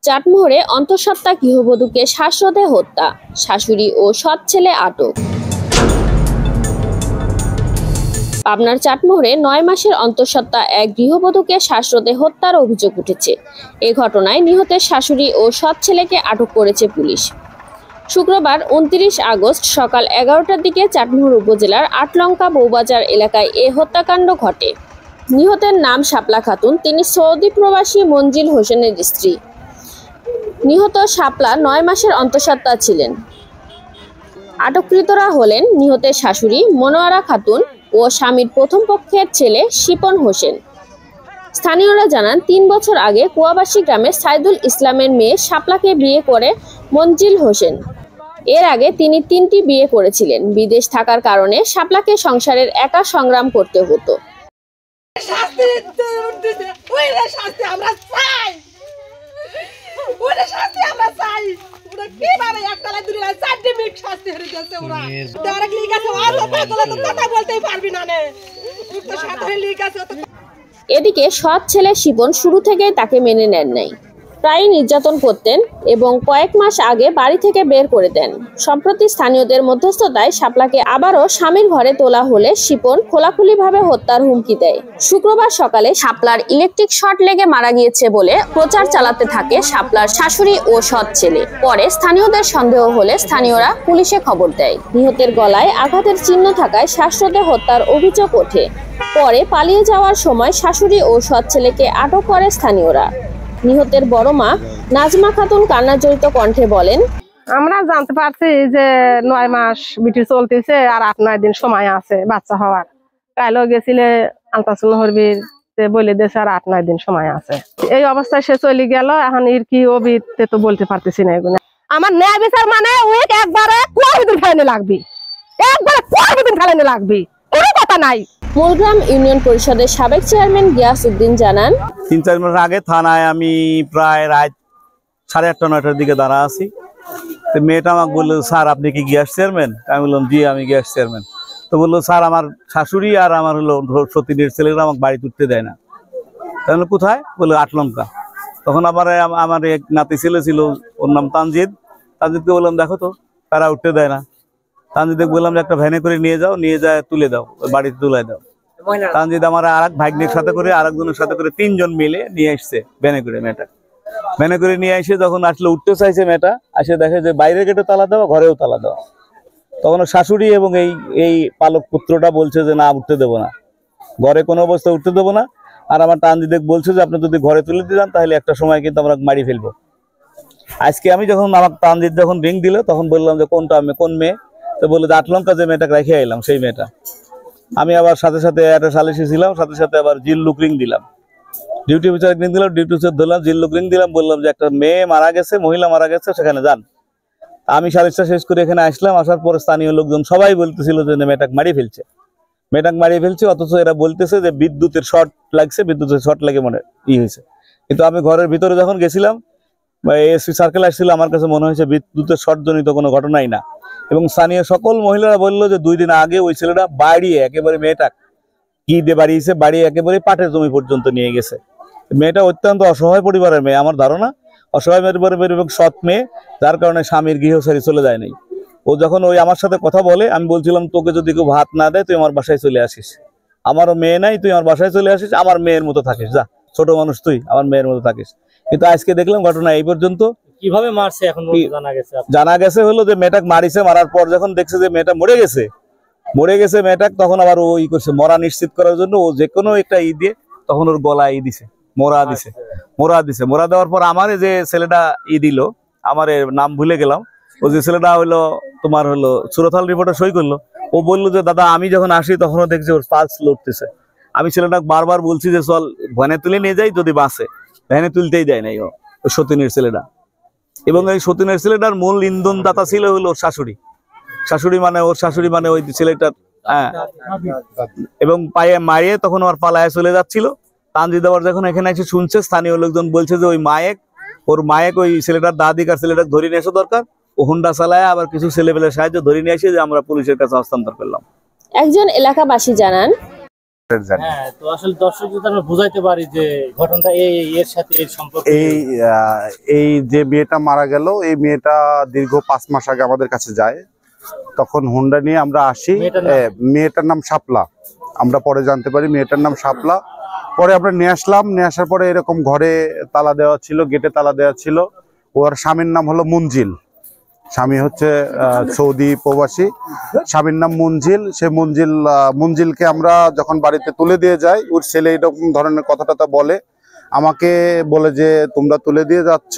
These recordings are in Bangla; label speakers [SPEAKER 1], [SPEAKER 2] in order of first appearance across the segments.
[SPEAKER 1] চাটমোহরে অন্তঃসত্ত্বা গৃহবধূকে শ্বাসরোধে হত্যা, শাশুড়ি ও সৎ ছেলে আটক। পাবনার চাটমোহরে ৯ মাসের অন্তঃসত্ত্বা এক গৃহবধূকে শ্বাসরোধে হত্যার অভিযোগ উঠেছে। এ ঘটনায় নিহতের শাশুড়ি ও সৎ ছেলেকে আটক করেছে পুলিশ। শুক্রবার ২৯ আগস্ট সকাল ১১টার দিকে চাটমোহর উপজেলার আটলঙ্কা বৌবাজার এলাকায় এ হত্যাকাণ্ড ঘটে। নিহতের নাম শাপলা খাতুন, তিনি সৌদি প্রবাসী মঞ্জিল হোসেনের স্ত্রী। নিহত শাপলা ৯ মাসের অন্তঃসত্ত্বা ছিলেন। আটককৃতরা হলেন নিহতের শাশুড়ি মনোয়ারা খাতুন ও স্বামীর প্রথম পক্ষের ছেলে শিপন হোসেন। স্থানীয়রা জানান, ৩ বছর আগে কুয়াবাসী গ্রামে সাইদুল ইসলামের মেয়ে শাপলাকে বিয়ে করে মঞ্জিল হোসেন। এর আগে তিনি ৩টি বিয়ে করেছিলেন। বিদেশ থাকার কারণে শাপলাকে সংসারের একা সংগ্রাম করতে হতো। এদিকে সৎ ছেলে শিপন শুরু থেকেই তাকে মেনে নেন নাই, প্রায় নির্যাতন করতেন এবং কয়েক মাস আগে বাড়ি থেকে বের করে দেন। সম্প্রতি স্থানীয়দের মধ্যস্থতায় শাপলাকে আবারও স্বামীর ঘরে তোলা হলে শিপন খোলাখুলিভাবে হত্যার হুমকি দেয়। শুক্রবার সকালে শাপলার ইলেকট্রিক শর্ট লেগে মারা গিয়েছে বলে প্রচার চালাতে থাকে শাপলার শাশুড়ি ও সৎ ছেলে। পরে স্থানীয়দের সন্দেহ হলে স্থানীয়রা পুলিশে খবর দেয়। নিহতের গলায় আঘাতের চিহ্ন থাকায় শ্বাসরোধে হত্যার অভিযোগ ওঠে। পরে পালিয়ে যাওয়ার সময় শাশুড়ি ও সৎ ছেলেকে আটক করে স্থানীয়রা। নিহতের বড় মা নাজমা খাতুন কান্নাজড়িত কণ্ঠে বলেন,
[SPEAKER 2] আমরা জানতে পারছি যে ৯ মাস বিটি চলতেছে আর ৮-৯ দিন সময় আছে বাচ্চা হওয়ার। কালও গেছিলে আলট্রাসাউন্ড হরবির বলে দিয়েছে আর ৮-৯ দিন সময় আছে। এই অবস্থায় সে চলে গেল। এখন এর কি অবিতে তো বলতে পারতেছি না। এগুলো আমার ন্যায় বিচার মানে উইক একবারে কোয়াবিদিন ফেলানো লাগবে, একবারে কোয়াবিদিন ফেলানো লাগবে, কোনো কথা নাই।
[SPEAKER 1] মূলগ্রাম ইউনিয়ন পরিষদের সাবেক চেয়ারম্যান গিয়াস উদ্দিন জানান,
[SPEAKER 3] ৩-৪ মাস আগে থানায় আমি প্রায় রাত 8:30-9টার দিকে দাঁড়া আছি। তো মেয়েটা আমাকে বললো, স্যার আপনি কি গ্যাস চেয়ারম্যান? আমি বললাম, জি আমি গ্যাস চেয়ারম্যান। তো বললো, স্যার আমার শাশুড়ি আর আমার হলো সতীনের ছেলেরা আমাকে বাড়ি তুলতে দেয় না। তাহলে কোথায়? বললো আটলঙ্কা। তখন আবার আমার এক নাতি ছেলে ছিল, ওর নাম তানজিদ। তানজিদকে বললাম, দেখো তো তারা উঠতে দেয় না। তানজিদকে বললাম যে একটা ভ্যানে করে নিয়ে যাও, নিয়ে যায় তুলে দাও, বাড়িতে তুলে দাও। তানজিদ আমার আর এক ভাগ্নের সাথে করে আরেকজনের সাথে করে 3 জন মিলে নিয়ে আসছে ভ্যানে করে। মেয়েটা ভ্যানে করে নিয়ে এসে যখন আসলে উঠতে চাইছে, মেয়েটা আসে দেখে যে বাইরের গেটে তালা দেওয়া, ঘরেও তালা দেওয়া। তখন শাশুড়ি এবং এই পালক পুত্রটা বলছে যে না, উঠতে দেবো না, ঘরে কোনো অবস্থায় উঠতে দেবো না। আর আমার তানজিদে বলছে যে আপনি যদি ঘরে তুলে দিয়ে যান তাহলে একটা সময় কিন্তু আমরা মারি ফেলবো। আজকে আমি যখন আমার তানজিদ যখন রিং দিল, তখন বললাম যে কোনটা কোন মেয়ে? তো বললো যে আটলঙ্কা যে মেয়েটাকে রেখে এলাম সেই মেয়েটা। আমি আবার সাথে সাথে একটা সালিশি ছিলাম, সাথে সাথে আবার জিল্লুক রিং দিলাম, ডিউটি অফিসার রিং দিলাম, ডিউটি অফিসার ধরলাম, জিল্লুক রিং দিলাম, বললাম যে একটা মেয়ে মারা গেছে, মহিলা মারা গেছে, সেখানে যান। আমি সালিশটা শেষ করে এখানে আসলাম। আসার পরে স্থানীয় লোকজন সবাই বলতেছিল যে মেয়েটাকে মারিয়ে ফেলছে, মেয়েটাকে মারিয়ে ফেলছে। অথচ এরা বলতেছে যে বিদ্যুতের শর্ট লাগছে, বিদ্যুতের শর্ট লাগে মনে হয়েছে। কিন্তু আমি ঘরের ভিতরে যখন গেছিলাম, এসপি সার্কেল আসছিল, আমার কাছে মনে হয়েছে বিদ্যুতের শর্ট জনিত কোনো ঘটনাই না। এবং স্থানীয় সকল মহিলারা বললো যে 2 দিন আগে ওই ছেলেটা বাড়িয়ে একেবারে মেয়েটা কি দিয়ে বাড়িয়েছে, বাড়িয়ে একেবারে পাটের জমি পর্যন্ত নিয়ে গেছে। মেয়েটা অত্যন্ত অসহায় পরিবারের মেয়ে, আমার ধারণা অসহায় পরিবারের মেয়ে এবং সৎ মেয়ে, যার কারণে স্বামীর গৃহ ছেড়ে চলে যায় নাই। ও যখন ওই আমার সাথে কথা বলে, আমি বলছিলাম তোকে যদি কেউ ভাত না দেয় তুই আমার বাসায় চলে আসিস, আমারও মেয়ে নাই, তুই আমার বাসায় চলে আসিস, আমার মেয়ের মতো থাকিস, যা ছোট মানুষ তুই, আমার মেয়ের মতো থাকিস। কিন্তু আজকে দেখলাম ঘটনা এই পর্যন্ত।
[SPEAKER 4] কিভাবে মারছে এখন
[SPEAKER 3] জানা গেছে হলো যে মেয়েটাকে মারিছে, মারার পর যখন দেখছে যে মেয়েটা মরে গেছে মেয়েটাকে, তখন আবার ও করছে মরা নিশ্চিত করার জন্য ও যে কোনো একটা দিয়ে তখন ওর গলায় দিছে, মোরা দিছে। মোরা দেওয়ার পর আমার যে ছেলেটা দিল, আমার নাম ভুলে গেলাম, ও যে ছেলেটা হলো তোমার হলো সুরতাল রিপোর্টে সই করলো, ও বললো যে দাদা আমি যখন আসি তখনও দেখছি ওর পালস লড়তেছে। আমি ছেলেটাকে বারবার বলছি যে চল ভ্যানে তুলে নিয়ে যাই, যদি বাসে, ভ্যানে তুলতেই দেয় নাই ও সতীনের ছেলেটা। এবং এই সতীনের ছেলেটার মূল ইন্ধন দাতা ছিল হলো ওর শাশুড়ি। ওর শাশুড়ি মানে ওই ছেলেটার, হ্যাঁ। এবং পায়ে মারিয়ে তখন ওর পালায় চলে যাচ্ছিল। তানজিদ আবার যখন এখানে এসে শুনছে, স্থানীয় লোকজন বলছে যে ওর মায়েক ওই ছেলেটার দাদিক আর ছেলেটাকে ধরে নিয়ে আসা দরকার। ও হুন্ডা চালায় আবার কিছু ছেলেপেলের সাহায্যে ধরে নিয়ে এসে যে আমরা পুলিশের কাছে হস্তান্তর করলাম।
[SPEAKER 1] একজন এলাকাবাসী জানান,
[SPEAKER 4] রিলেটেড জানি।
[SPEAKER 5] হ্যাঁ, তো আসলে দর্শক যদি আমরা বুঝাইতে পারি যে ঘটনাটা এর সাথে এর সম্পর্ক।
[SPEAKER 4] এই যে মেয়েটা মারা গেল, এই মেয়েটা দীর্ঘ 5 মাস আগে আমাদের কাছে যায়। তখন হুন্ডা নিয়ে আমরা আসি। মেয়েটার নাম শাপলা, আমরা পরে জানতে পারি মেয়েটার নাম শাপলা। পরে আমরা নিয়ে আসলাম, নিয়ে আসার পরে এরকম ঘরে তালা দেওয়া ছিল, গেটে তালা দেওয়া ছিল। ওর স্বামীর নাম হলো মুনজিল, স্বামী হচ্ছে সৌদি প্রবাসী, স্বামীর নাম মুনজিল। সে মুনজিলকে আমরা যখন বাড়িতে তুলে দিয়ে যাই, ওর ছেলে এরকম ধরনের কথাটা বলে, আমাকে বলে যে তোমরা তুলে দিয়ে যাচ্ছ,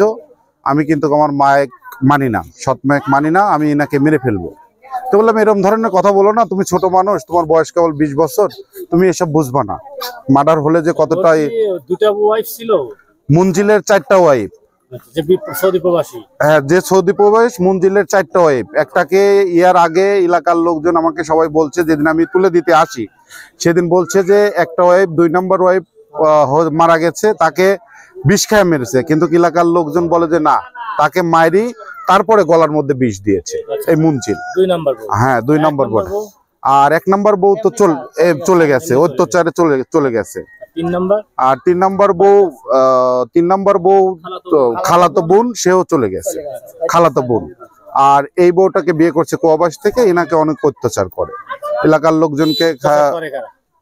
[SPEAKER 4] আমি কিন্তু আমার মায়ের মানি না, সৎ মায়ের মানি না, আমি এনাকে মেরে ফেলবো। তো বললাম এরকম ধরনের কথা বলো না, তুমি ছোট মানুষ, তোমার বয়স কেবল 20 বছর, তুমি এসব বুঝবা না। মার্ডার হলে যে কতটা।
[SPEAKER 5] দুটা ওয়াইফ ছিল
[SPEAKER 4] মুনজিলের, 4টা ওয়াইফ। হ্যাঁ, যে সৌদি প্রবাসী মুনজিলের 4টা ওয়াইফ। একটাকে ইয়ার আগে এলাকার লোকজন আমাকে সবাই বলছে, যেদিন আমি তুলে দিতে আসি সেদিন বলছে যে একটা ওয়াইফ, 2 নম্বর ওয়াইফ মারা গেছে, তাকে বিষ খায় মেরেছে। কিন্তু এলাকার লোকজন বলে যে না, তাকে মারি তারপরে গলার মধ্যে বিষ দিয়েছে এই মুনজিল।
[SPEAKER 5] 2 নম্বর বউ।
[SPEAKER 4] হ্যাঁ, 2 নম্বর বউ। আর 1 নম্বর বউ তো চলে গেছে, অত্যাচারে চলে গেছে।
[SPEAKER 5] 3 নম্বর,
[SPEAKER 4] আর 3 নম্বর বউ, 3 নম্বর বউ তো খালাতো বোন, সেও চলে গেছে, খালাতো বোন। আর এই বউটাকে বিয়ে করছে কোয়াবাস থেকে, এনাকে অনেক অত্যাচার করে, এলাকার লোকজনকে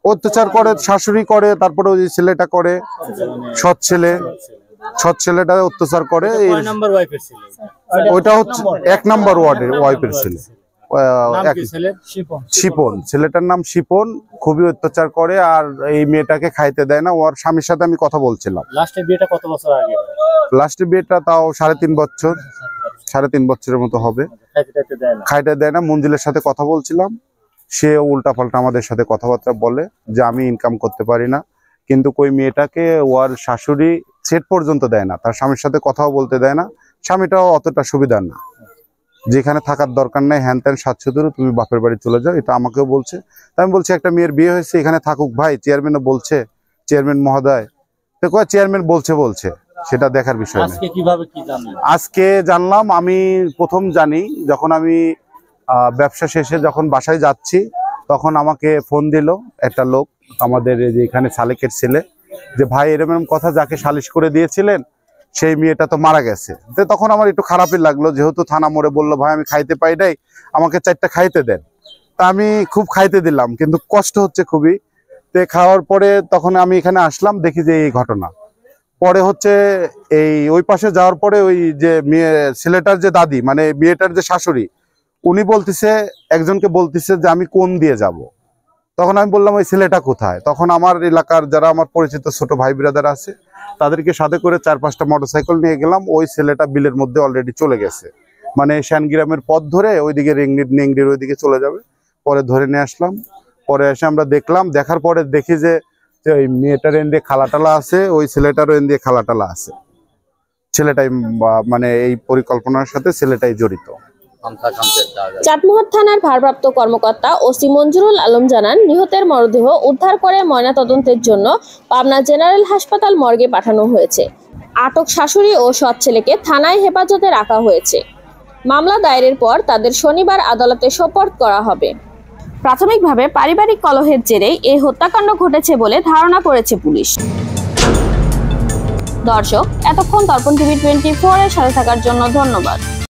[SPEAKER 4] অত্যাচার করে, শাশুড়ি করে, তারপরে ওই ছেলেটা করে, সৎ ছেলেটা অত্যাচার করে। ওইটা হচ্ছে 1 নম্বর ওয়ার্ডের ওয়াইফের ছেলে, শিপন, ছেলেটার নাম শিপন। খুবই অত্যাচার করে, আর এই মেয়েটাকে খাইতে দেয় না। ওর স্বামীর সাথে আমি কথা বলছিলাম।
[SPEAKER 5] লাস্টের বিয়েটা কত বছর আগে?
[SPEAKER 4] লাস্টের বিয়েটা তাও 3.5 বছর, 3.5 বছরের মতো হবে। খাইতে দেয় না। মঞ্জিলের সাথে কথা বলছিলাম, সে উল্টাপাল্টা আমাদের সাথে কথাবার্তা বলে যে আমি ইনকাম করতে পারি না, কিন্তু কই মেয়েটাকে ওর শাশুড়ি সেট পর্যন্ত দেয় না, তার স্বামীর সাথে কথাও বলতে দেয় না। স্বামীটাও অতটা সুবিধার না, যেখানে থাকার দরকার নেই, হ্যান ত্যান 700, তুমি বাপের বাড়ি চলে যাও, এটা আমাকেও বলছে। তাই আমি বলছি একটা মেয়ের বিয়ে হয়েছে, এখানে থাকুক ভাই, চেয়ারম্যানও বলছে, চেয়ারম্যান মহোদয়। তো কয় চেয়ারম্যান বলছে, সেটা দেখার বিষয় না। আজকে জানলাম, আমি প্রথম জানি যখন আমি ব্যবসা শেষে যখন বাসায় যাচ্ছি, তখন আমাকে ফোন দিল একটা লোক, আমাদের যে এখানে সালেকের ছেলে, যে ভাই এরকম কথা, যাকে সালিশ করে দিয়েছিলেন সেই মেয়েটা তো মারা গেছে। তো তখন আমার একটু খারাপই লাগলো, যেহেতু থানা মোড়ে বললো ভাই আমি খাইতে পাই নাই, আমাকে 4টা খাইতে দেন। তা আমি খুব খাইতে দিলাম, কিন্তু কষ্ট হচ্ছে খুবই। তো খাওয়ার পরে তখন আমি এখানে আসলাম, দেখি যে এই ঘটনা। পরে হচ্ছে ওই পাশে যাওয়ার পরে ওই যে ছেলেটার যে দাদি, মানে মেয়েটার যে শাশুড়ি, উনি বলতেছে, একজনকে বলতেছে যে আমি কোন দিয়ে যাব। তখন আমি বললাম ওই ছেলেটা কোথায়। তখন আমার এলাকার যারা আমার পরিচিত ছোট ভাই ব্রাদার আছে, তাদেরকে সাথে করে 4-5টা মোটরসাইকেল নিয়ে গেলাম। ওই ছেলেটা বিলের মধ্যে অলরেডি চলে গেছে, মানে শ্যানগ্রামের পথ ধরে ওইদিকে নেংড়ির ওইদিকে চলে যাবে। পরে ধরে নিয়ে আসলাম, পরে এসে আমরা দেখলাম, দেখার পরে দেখি যে ওই মেয়েটার এন্দিয়ে খালাটালা আছে, ওই ছেলেটারও এন্দিয়ে খালাটালা আছে। ছেলেটাই মানে এই পরিকল্পনার সাথে ছেলেটাই জড়িত।
[SPEAKER 1] চাটমোহর থানার ভারপ্রাপ্ত কর্মকর্তা ওসি মঞ্জুরুল আলম জানান, নিহতের মরদেহ উদ্ধার করে ময়নাতদন্তের জন্য পাবনা জেনারেল হাসপাতাল মর্গে পাঠানো হয়েছে। আটক শাশুড়ি ও সৎ ছেলেকে থানায় হেফাজতে রাখা হয়েছে। মামলা দায়েরের পর তাদের শনিবার আদালতে সোপর্দ করা হবে। প্রাথমিকভাবে পারিবারিক কলহের জেরেই এই হত্যাকাণ্ড ঘটেছে বলে ধারণা করেছে পুলিশ। দর্শক, এতক্ষণ দর্পণ টিভি 24 এর সাথে থাকার জন্য ধন্যবাদ।